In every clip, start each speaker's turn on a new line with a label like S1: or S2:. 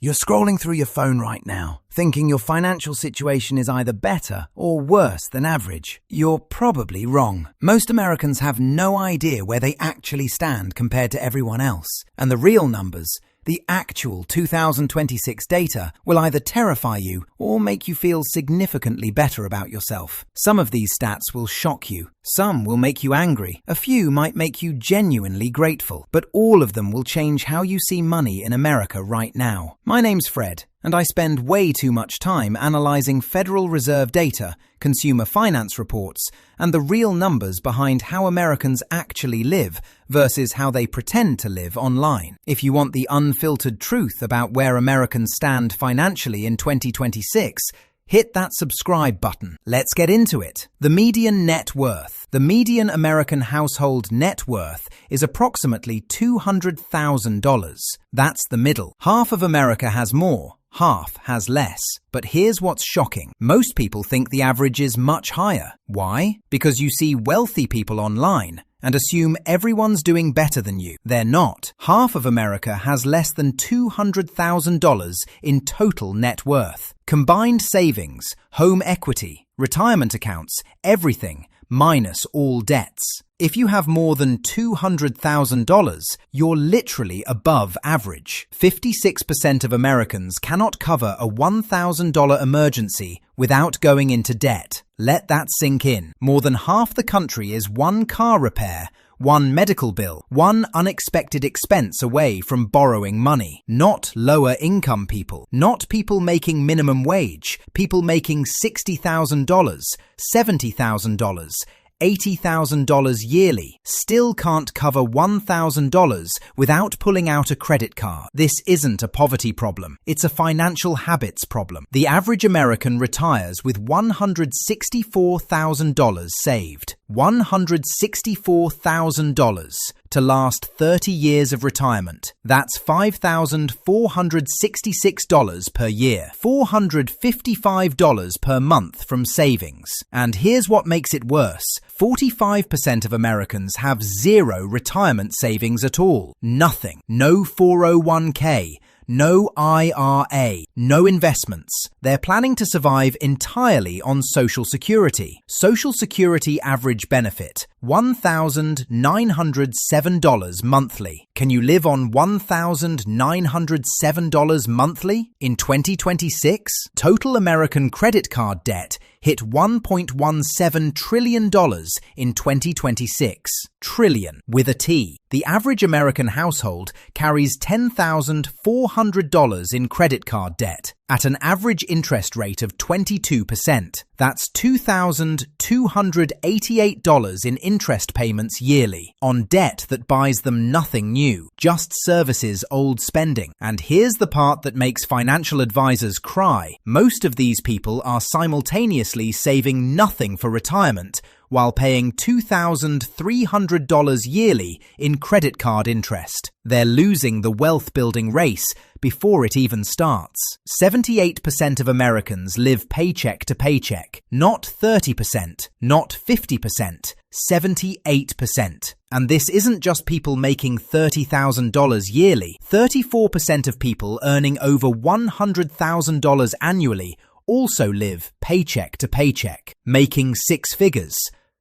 S1: You're scrolling through your phone right now, thinking your financial situation is either better or worse than average. You're probably wrong. Most Americans have no idea where they actually stand compared to everyone else. And the real numbers, the actual 2026 data, will either terrify you or make you feel significantly better about yourself. Some of these stats will shock you. Some will make you angry. A few might make you genuinely grateful. But all of them will change how you see money in America right now. My name's Fred, and I spend way too much time analyzing Federal Reserve data, consumer finance reports, and the real numbers behind how Americans actually live versus how they pretend to live online. If you want the unfiltered truth about where Americans stand financially in 2026, hit that subscribe button. Let's get into it. The median net worth. The median American household net worth is approximately $200,000. That's the middle. Half of America has more. Half has less. But here's what's shocking. Most people think the average is much higher. Why? Because you see wealthy people online and assume everyone's doing better than you. They're not. Half of America has less than $200,000 in total net worth. Combined savings, home equity, retirement accounts, everything, minus all debts. If you have more than $200,000, you're literally above average. 56% of Americans cannot cover a $1,000 emergency without going into debt. Let that sink in. More than half the country is one car repair, one medical bill, one unexpected expense away from borrowing money. Not lower income people, not people making minimum wage, people making $60,000, $70,000, $80,000 yearly still can't cover $1,000 without pulling out a credit card. This isn't a poverty problem. It's a financial habits problem. The average American retires with $164,000 saved. $164,000 to last 30 years of retirement. That's $5,466 per year. $455 per month from savings. And here's what makes it worse. 45% of Americans have zero retirement savings at all. Nothing. No 401k. No IRA, no investments. They're planning to survive entirely on Social Security. Social Security average benefit, $1,907 monthly. Can you live on $1,907 monthly? In 2026, total American credit card debt hit $1.17 trillion in 2026. Trillion with a T. The average American household carries $10,400 in credit card debt at an average interest rate of 22%. That's $2,288 in interest payments yearly on debt that buys them nothing new, just services old spending. And here's the part that makes financial advisors cry. Most of these people are simultaneously saving nothing for retirement while paying $2,300 yearly in credit card interest. They're losing the wealth-building race before it even starts. 78% of Americans live paycheck to paycheck. Not 30%, not 50%, 78%. And this isn't just people making $30,000 yearly. 34% of people earning over $100,000 annually also live paycheck to paycheck, making six figures,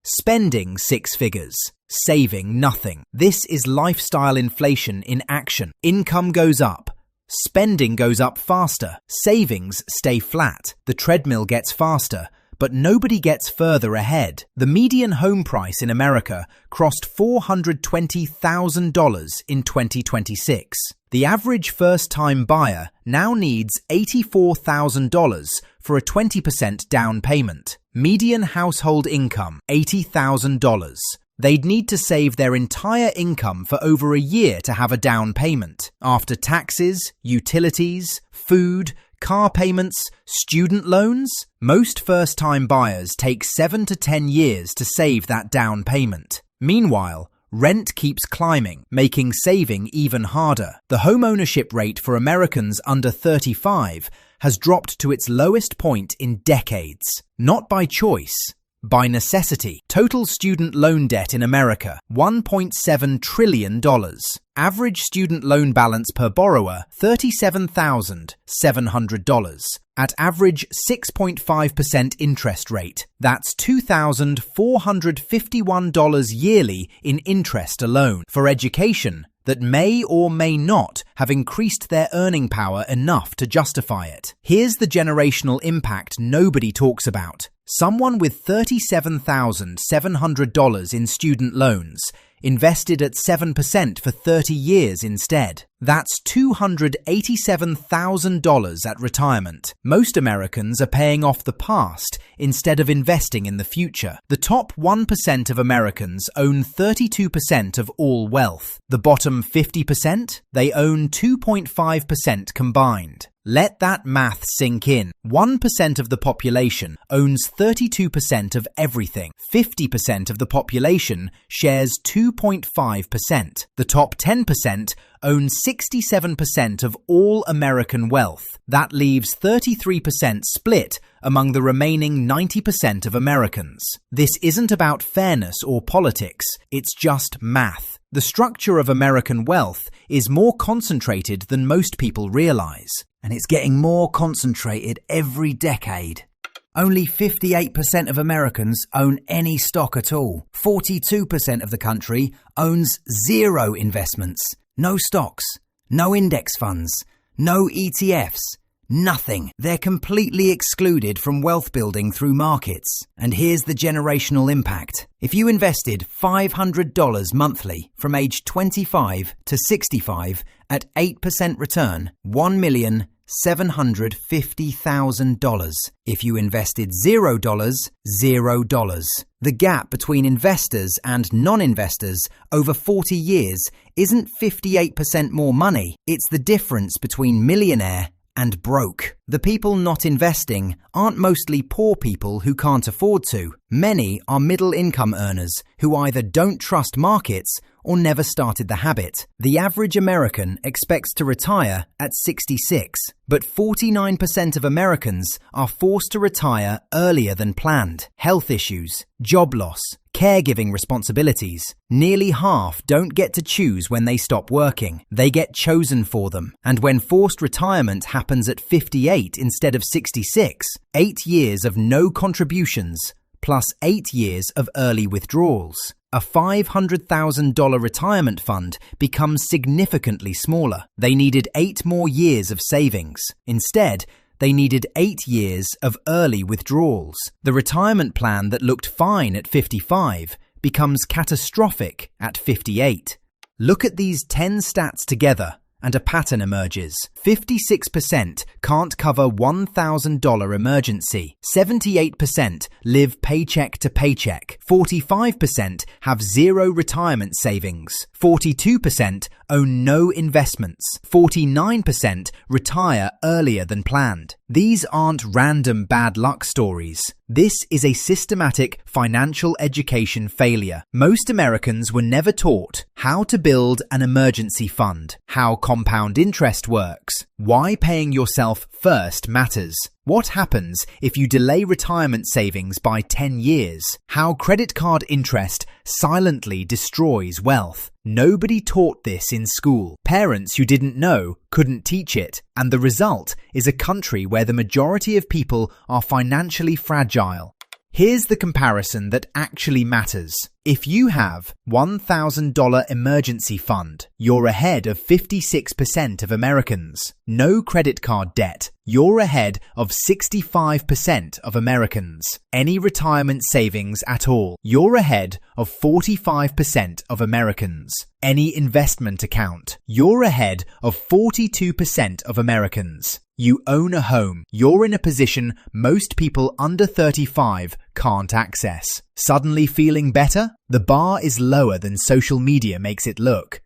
S1: spending six figures, saving nothing. This is lifestyle inflation in action. Income goes up. Spending goes up faster. Savings stay flat. The treadmill gets faster, but nobody gets further ahead. The median home price in America crossed $420,000 in 2026. The average first-time buyer now needs $84,000 for a 20% down payment. Median household income, $80,000. They'd need to save their entire income for over a year to have a down payment. After taxes, utilities, food, car payments, student loans, most first-time buyers take 7 to 10 years to save that down payment. Meanwhile, rent keeps climbing, making saving even harder. The home ownership rate for Americans under 35 has dropped to its lowest point in decades. Not by choice, by necessity. Total student loan debt in America, $1.7 trillion. Average student loan balance per borrower, $37,700. At average 6.5% interest rate. That's $2,451 yearly in interest alone. For education that may or may not have increased their earning power enough to justify it. Here's the generational impact nobody talks about. Someone with $37,700 in student loans invested at 7% for 30 years instead. That's $287,000 at retirement. Most Americans are paying off the past instead of investing in the future. The top 1% of Americans own 32% of all wealth. The bottom 50%? They own 2.5% combined. Let that math sink in. 1% of the population owns 32% of everything. 50% of the population shares 2.5%. The top 10% own 67% of all American wealth. That leaves 33% split among the remaining 90% of Americans. This isn't about fairness or politics, it's just math. The structure of American wealth is more concentrated than most people realize. And it's getting more concentrated every decade. Only 58% of Americans own any stock at all. 42% of the country owns zero investments. No stocks, no index funds, no ETFs, nothing. They're completely excluded from wealth building through markets. And here's the generational impact. If you invested $500 monthly from age 25 to 65 at 8% return, $1,750,000. If you invested $0, $0. The gap between investors and non-investors over 40 years isn't 58% more money. It's the difference between millionaire and broke. The people not investing aren't mostly poor people who can't afford to. Many are middle-income earners who either don't trust markets or never started the habit. The average American expects to retire at 66, but 49% of Americans are forced to retire earlier than planned. Health issues, job loss, caregiving responsibilities. Nearly half don't get to choose when they stop working. They get chosen for them. And when forced retirement happens at 58 instead of 66, 8 years of no contributions plus 8 years of early withdrawals. A $500,000 retirement fund becomes significantly smaller. They needed 8 more years of savings. Instead, they needed 8 years of early withdrawals. The retirement plan that looked fine at 55 becomes catastrophic at 58. Look at these 10 stats together and a pattern emerges. 56% can't cover $1,000 emergency. 78% live paycheck to paycheck. 45% have zero retirement savings. 42% own no investments. 49% retire earlier than planned. These aren't random bad luck stories. This is a systematic financial education failure. Most Americans were never taught how to build an emergency fund, how compound interest works, why paying yourself first matters, what happens if you delay retirement savings by 10 years, how credit card interest silently destroys wealth. Nobody taught this in school. Parents who didn't know couldn't teach it, and the result is a country where the majority of people are financially fragile. Here's the comparison that actually matters. If you have $1,000 emergency fund, you're ahead of 56% of Americans. No credit card debt, you're ahead of 65% of Americans. Any retirement savings at all, you're ahead of 45% of Americans. Any investment account, you're ahead of 42% of Americans. You own a home, you're in a position most people under 35 can't access. Suddenly feeling better? The bar is lower than social media makes it look.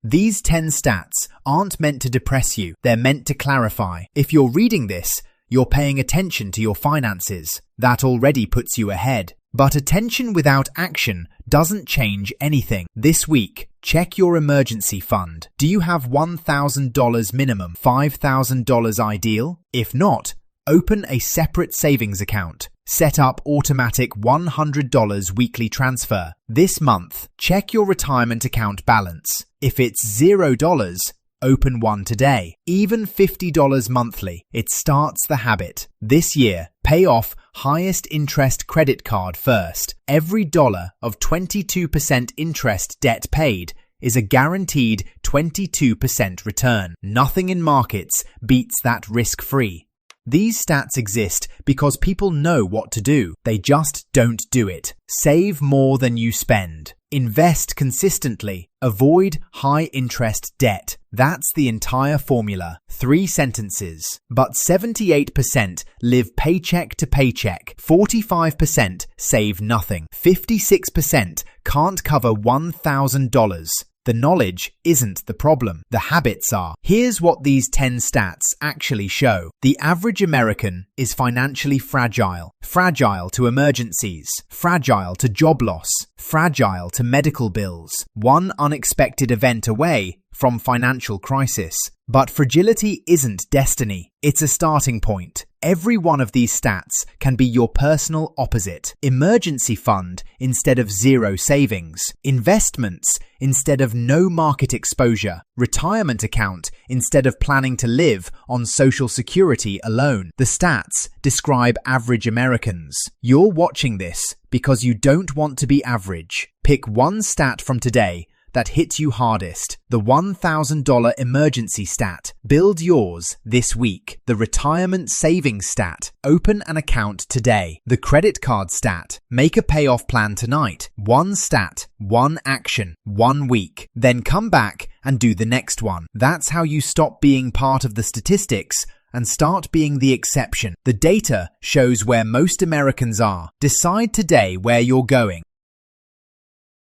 S1: These 10 stats aren't meant to depress you, they're meant to clarify. If you're reading this, you're paying attention to your finances. That already puts you ahead. But attention without action doesn't change anything. This week, check your emergency fund. Do you have $1,000 minimum, $5,000 ideal? If not, open a separate savings account.
S2: Set up automatic $100 weekly transfer. This month, check your retirement account balance. If it's $0, open one today. Even $50 monthly. It starts the habit. This year, pay off highest interest credit card first. Every dollar of 22% interest debt paid is a guaranteed 22% return. Nothing in markets beats that risk-free. These stats exist because people know what to do. They just don't do it. Save more than you spend. Invest consistently. Avoid high-interest debt. That's the entire formula. 3 sentences. But 78% live paycheck to paycheck. 45% save nothing. 56% can't cover $1,000. The knowledge isn't the problem. The habits are. Here's what these 10 stats actually show. The average American is financially fragile. Fragile to emergencies. Fragile to job loss. Fragile to medical bills. One unexpected event away from financial crisis. But fragility isn't destiny. It's a starting point. Every one of these stats can be your personal opposite. Emergency fund instead of zero savings. Investments instead of no market exposure. Retirement account instead of planning to live on Social Security alone. The stats describe average Americans. You're watching this because you don't want to be average. Pick one stat from today that hits you hardest. The $1,000 emergency stat. Build yours this week. The retirement savings stat. Open an account today. The credit card stat. Make a payoff plan tonight. One stat, one action, 1 week. Then come back and do the next one. That's how you stop being part of the statistics and start being the exception. The data shows where most Americans are. Decide today where you're going.